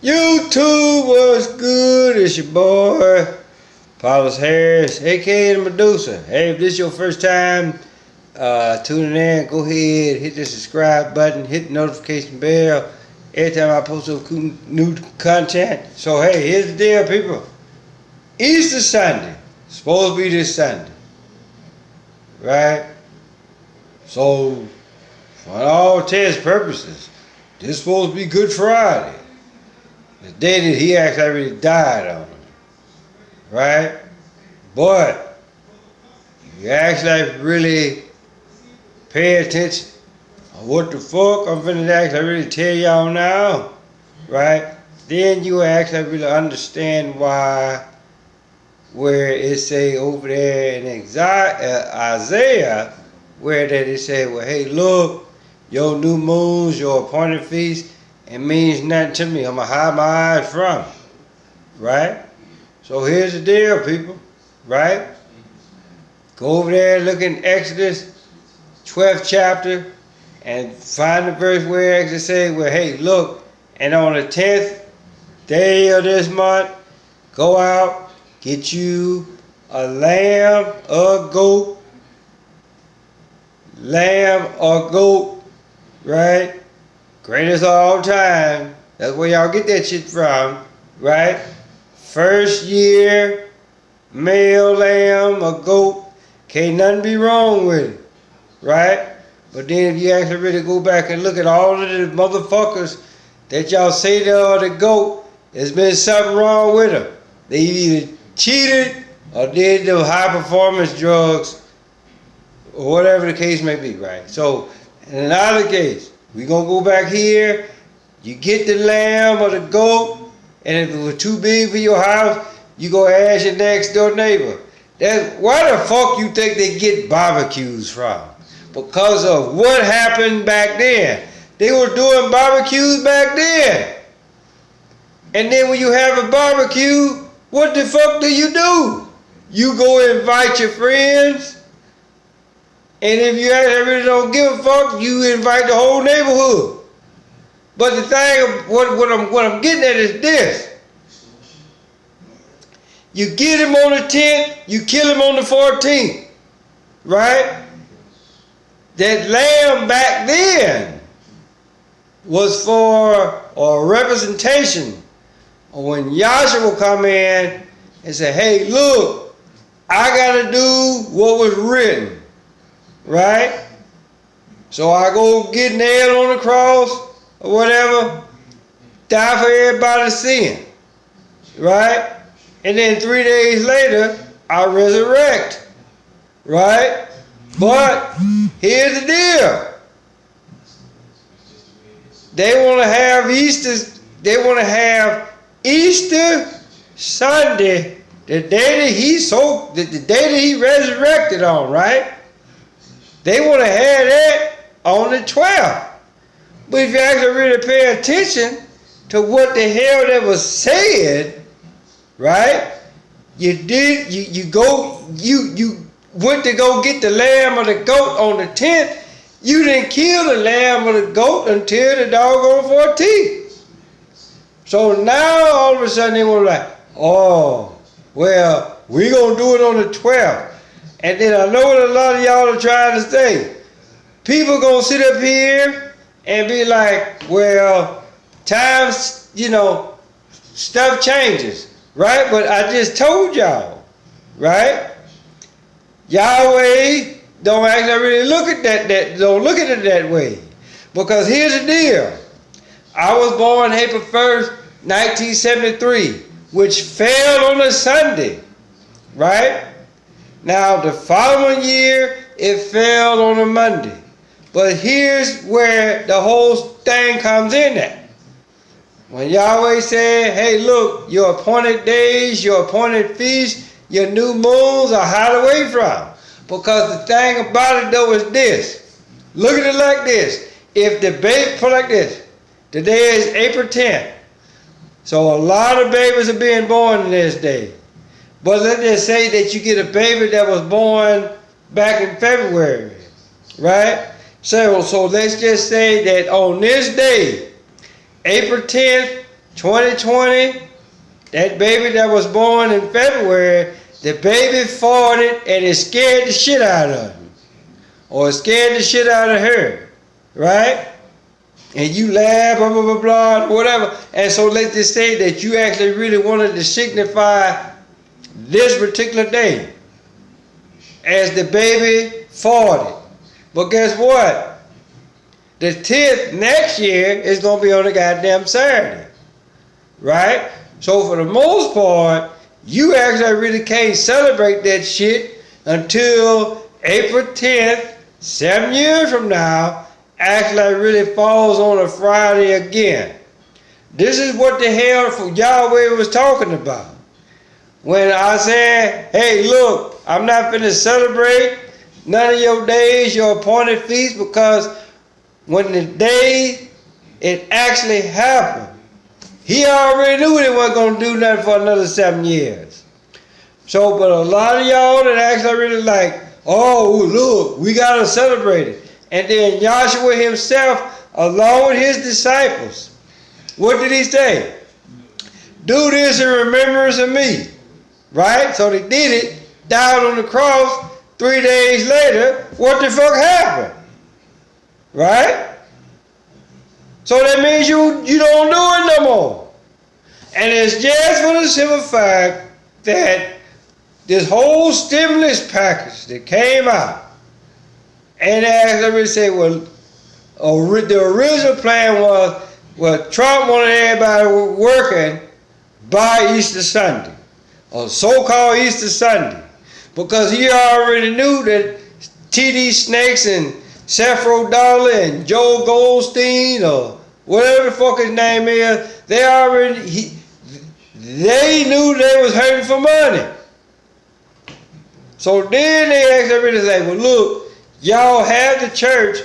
YouTube was good. It's your boy, Paulus Harris, aka the Medusa. Hey, if this is your first time tuning in, go ahead, hit the subscribe button, hit the notification bell every time I post some new content. So hey, here's the deal, people. Easter Sunday, supposed to be this Sunday, right? So, for all intents and purposes, this is supposed to be Good Friday, the day that he actually really died on, right? But you actually really pay attention on what the fuck I'm finna actually really tell y'all now, right? Then you actually really understand why, where it say over there in Isaiah, where that it say, well, hey, look, your new moons, your appointed feast, it means nothing to me. I'm going to hide my eyes from it, right? So here's the deal, people, right? Go over there, look in Exodus 12th chapter, and find the verse where it actually say, well, hey, look, and on the 10th day of this month, go out, get you a lamb or goat, right? Greatest of all time. That's where y'all get that shit from, right? First year, male lamb or goat, can't nothing be wrong with it, right? But then if you actually really go back and look at all of the motherfuckers that y'all say they are the goat, there's been something wrong with them. They either cheated or did the high performance drugs or whatever the case may be, right? So in another case, we gonna go back here, you get the lamb or the goat, and if it was too big for your house, you go ask your next door neighbor. Why the fuck you think they get barbecues from? Because of what happened back then. They were doing barbecues back then. And then when you have a barbecue, what the fuck do? You go invite your friends, and if you actually really don't give a fuck, you invite the whole neighborhood. But the thing, what I'm getting at is this. You get him on the 10th, you kill him on the 14th, right? That lamb back then was for a representation of when Yahshua will come in and say, hey, look, I gotta do what was written, right? So I go get nailed on the cross or whatever, die for everybody's sin, right? And then 3 days later, I resurrect, right? But here's the deal. They want to have Easter Sunday, the day that he resurrected on, right? They want to have that on the 12th. But if you actually really pay attention to what the hell that was said, right? You went to go get the lamb or the goat on the 10th. You didn't kill the lamb or the goat until the doggone 14th. So now all of a sudden they were like, oh, well, we gonna do it on the 12th. And then I know what a lot of y'all are trying to say. People gonna sit up here and be like, well, times, stuff changes, right? But I just told y'all, right? Yahweh don't actually really look at don't look at it that way. Because here's the deal. I was born April 1st, 1973, which fell on a Sunday, right? Now the following year, it fell on a Monday. But here's where the whole thing comes in at. When Yahweh said, hey, look, your appointed days, your appointed feasts, your new moons are hide away from. Because the thing about it though is this. Look at it like this. If the baby, put it like this. Today is April 10th. So a lot of babies are being born in this day. But let's just say that you get a baby that was born back in February, right? So let's just say that on this day, April 10th, 2020, that baby that was born in February, the baby farted and it scared the shit out of him. Or it scared the shit out of her. Right? And you laugh, blah, blah, blah, blah, whatever. And so let's just say that you actually really wanted to signify this particular day as the baby farted. But guess what? The 10th next year is going to be on a goddamn Saturday. Right? So for the most part, you actually really can't celebrate that shit until April 10th, 7 years from now, actually really falls on a Friday again. This is what the hell Yahweh was talking about. When I said, hey, look, I'm not finna celebrate none of your days, your appointed feasts, because when the day it actually happened, he already knew they wasn't going to do nothing for another 7 years. So, but a lot of y'all that actually really like, oh, look, we got to celebrate it. And then Joshua himself, along with his disciples, what did he say? Do this in remembrance of me. Right? So they did it, died on the cross. 3 days later, what the fuck happened? Right? So that means you don't do it no more. And it's just for the simple fact that this whole stimulus package that came out, and as let me say, well, the original plan was, well, Trump wanted everybody working by Easter Sunday, or so-called Easter Sunday, because he already knew that T.D. Snakes and Seth Rodalla and Joe Goldstein, or whatever the fuck his name is, they knew they was hurting for money. So then they actually really say, well, look, y'all have the church,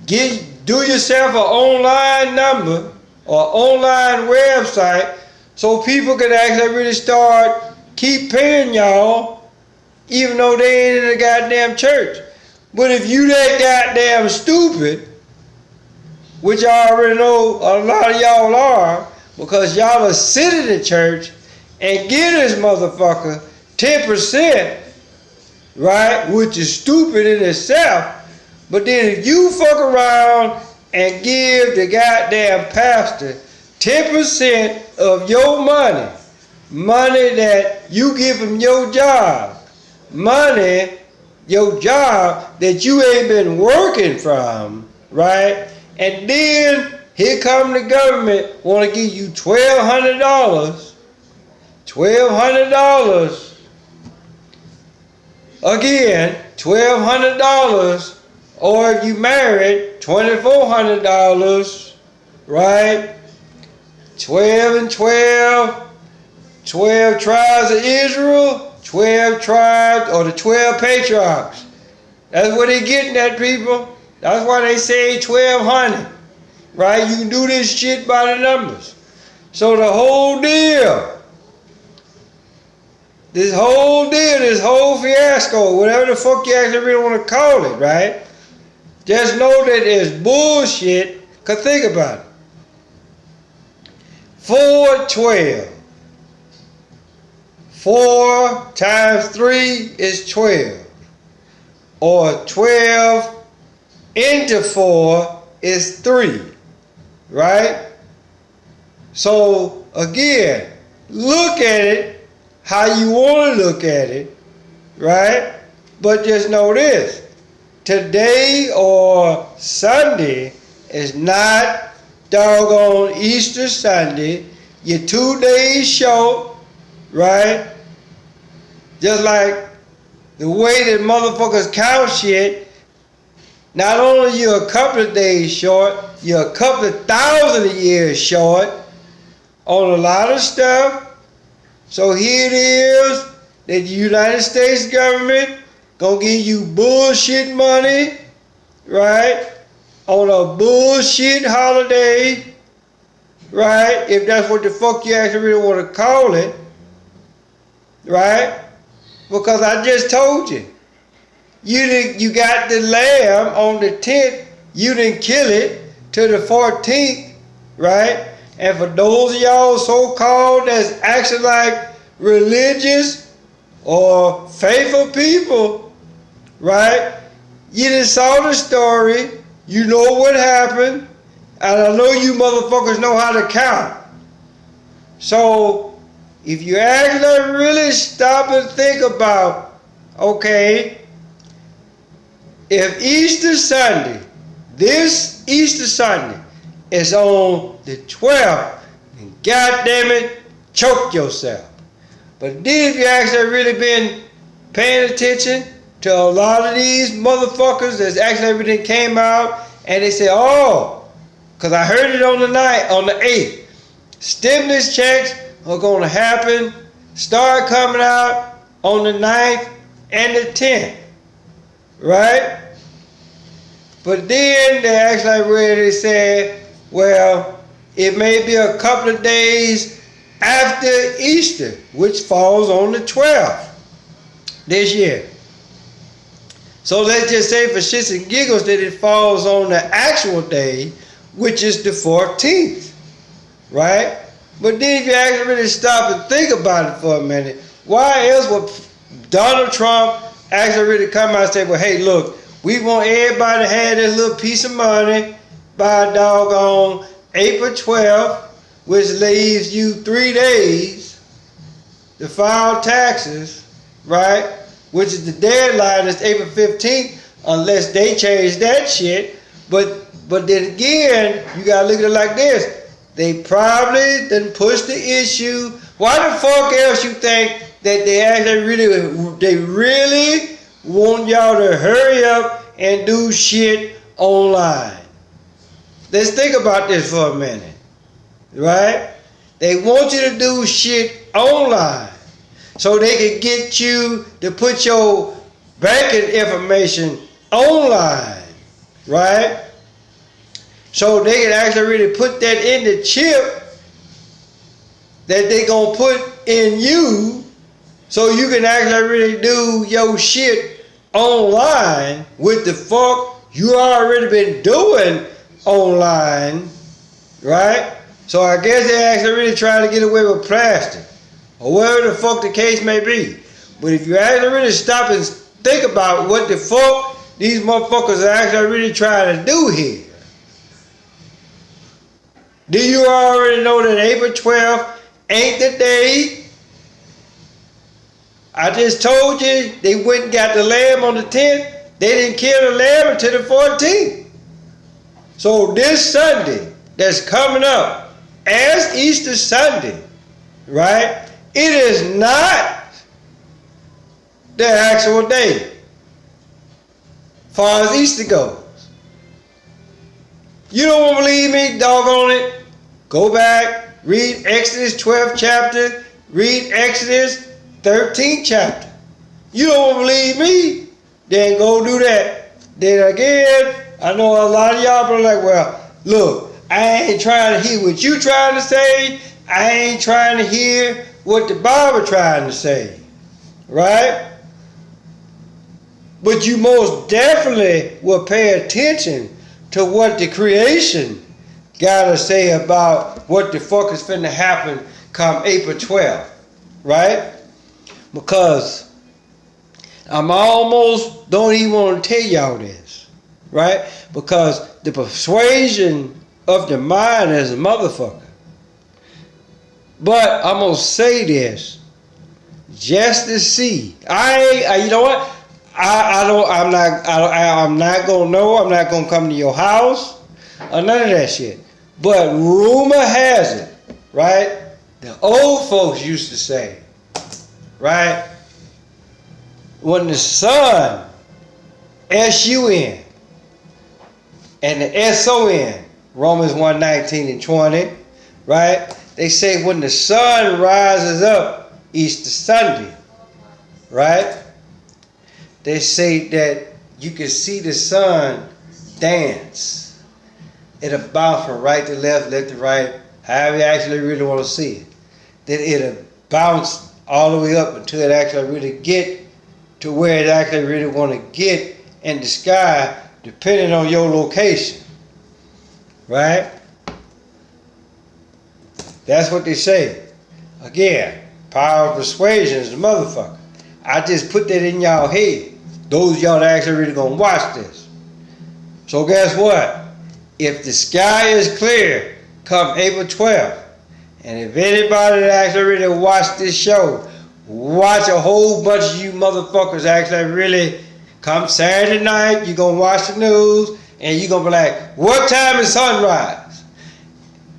do yourself an online number or online website so people can actually really start keep paying y'all even though they ain't in the goddamn church. But if you that goddamn stupid, which I already know a lot of y'all are, because y'all are sitting in church and give this motherfucker 10%, right, which is stupid in itself. But then if you fuck around and give the goddamn pastor 10% of your money that you give him your job, your job that you ain't been working from, right? And then here come the government want to give you $1,200, again, $1,200, or if you married, $2,400, right? 12 and 12, 12 tribes of Israel, 12 tribes, or the 12 patriarchs. That's what they getting at, people. That's why they say 1,200, right? You can do this shit by the numbers. So the whole deal, this whole fiasco, whatever the fuck you actually really want to call it, right? Just know that it's bullshit, because think about it. 412. 4 times 3 is 12. Or 12 into 4 is 3. Right? So, again, look at it how you want to look at it. Right? But just know this. Today or Sunday is not doggone Easter Sunday. You're 2 days short, right? Just like the way that motherfuckers count shit, not only you're a couple of days short, you're a couple of thousand years short on a lot of stuff. So here it is that the United States government gonna give you bullshit money, right? On a bullshit holiday, right? If that's what the fuck you actually really want to call it, right? Because I just told you, you got the lamb on the 10th, you didn't kill it till the 14th, right? And for those of y'all so-called that's actually like religious or faithful people, right? You just saw the story. You know what happened. And I know you motherfuckers know how to count. So, if you actually really stop and think about, okay, if Easter Sunday, this Easter Sunday, is on the 12th, then goddamn it, choke yourself. But then if you actually really been paying attention to a lot of these motherfuckers that's actually everything came out and they say, oh, because I heard it on the 8th, stimulus checks are going to happen, start coming out on the 9th and the 10th, right? But then they actually really said, well, it may be a couple of days after Easter, which falls on the 12th this year. So let's just say for shits and giggles that it falls on the actual day, which is the 14th, right? But then if you actually really stop and think about it for a minute, why else would Donald Trump actually really come out and say, well, hey, look, we want everybody to have this little piece of money by doggone April 12th, which leaves you 3 days to file taxes, right? Which is the deadline is April 15th, unless they change that shit. But then again, you gotta look at it like this. They probably didn't push the issue. Why the fuck else you think that they actually really want y'all to hurry up and do shit online? Let's think about this for a minute, right? They want you to do shit online so they can get you to put your banking information online, right? So they can actually really put that in the chip that they gonna put in you so you can actually really do your shit online with the fuck you already been doing online, right? So I guess they actually really trying to get away with plastic or whatever the fuck the case may be. But if you actually really stop and think about what the fuck these motherfuckers are actually really trying to do here, do you already know that April 12th ain't the day? I just told you they went and got the lamb on the 10th. They didn't kill the lamb until the 14th. So this Sunday that's coming up as Easter Sunday, right? It is not the actual day as far as Easter goes. You don't want to believe me? Doggone it. Go back, read Exodus 12th chapter, read Exodus 13th chapter. You don't want to believe me? Then go do that. Then again, I know a lot of y'all be like, well, look, I ain't trying to hear what you trying to say. I ain't trying to hear what the Bible trying to say, right? But you most definitely will pay attention to what the creation got to say about what the fuck is finna happen come April 12th, right? Because I'm almost don't even want to tell y'all this, right? Because the persuasion of the mind is a motherfucker. But I'm gonna say this just to see. You know what? I'm not gonna know. I'm not gonna come to your house or none of that shit. But rumor has it, right? The old folks used to say, right? When the sun, S-U-N, and the S-O-N, Romans 1:19 and 20, right? They say when the sun rises up Easter Sunday, right? They say that you can see the sun dance. It'll bounce from right to left, left to right, however you actually really want to see it. Then it'll bounce all the way up until it actually really get to where it actually really want to get in the sky, depending on your location, right? That's what they say. Again, power of persuasion is the motherfucker. I just put that in y'all head. Those y'all that actually really gonna watch this. So guess what? If the sky is clear come April 12th, and if anybody that actually really watch this show, watch a whole bunch of you motherfuckers actually really come Saturday night, you gonna watch the news, and you gonna be like, what time is sunrise?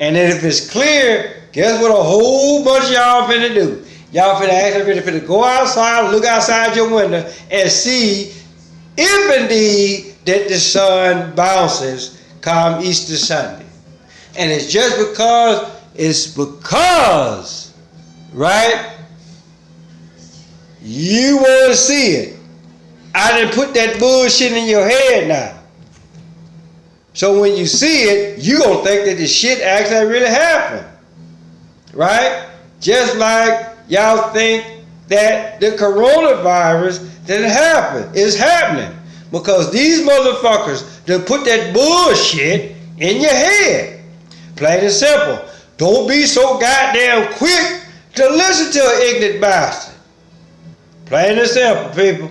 And then if it's clear, guess what a whole bunch of y'all finna do? Y'all finna actually really finna go outside, look outside your window, and see if indeed that the sun bounces come Easter Sunday. And it's just because, right? You want to see it. I didn't put that bullshit in your head now. So when you see it, you gonna think that this shit actually really happened. Right? Just like y'all think that the coronavirus didn't happen. It's happening. Because these motherfuckers done put that bullshit in your head. Plain and simple. Don't be so goddamn quick to listen to an ignorant bastard. Plain and simple, people.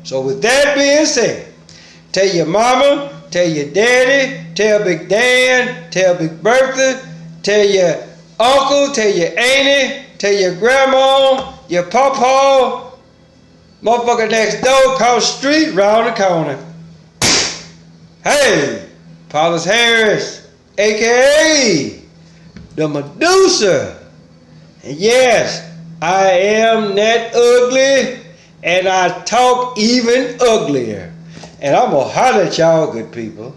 So with that being said, tell your mama, tell your daddy, tell Big Dan, tell Big Bertha, tell your uncle, tell your auntie, tell your grandma, your pawpaw, motherfucker next door, across the street, round the corner. Hey, Paulus Harris, a.k.a. the Medusa. And yes, I am that ugly, and I talk even uglier. And I'm gonna holler at y'all, good people.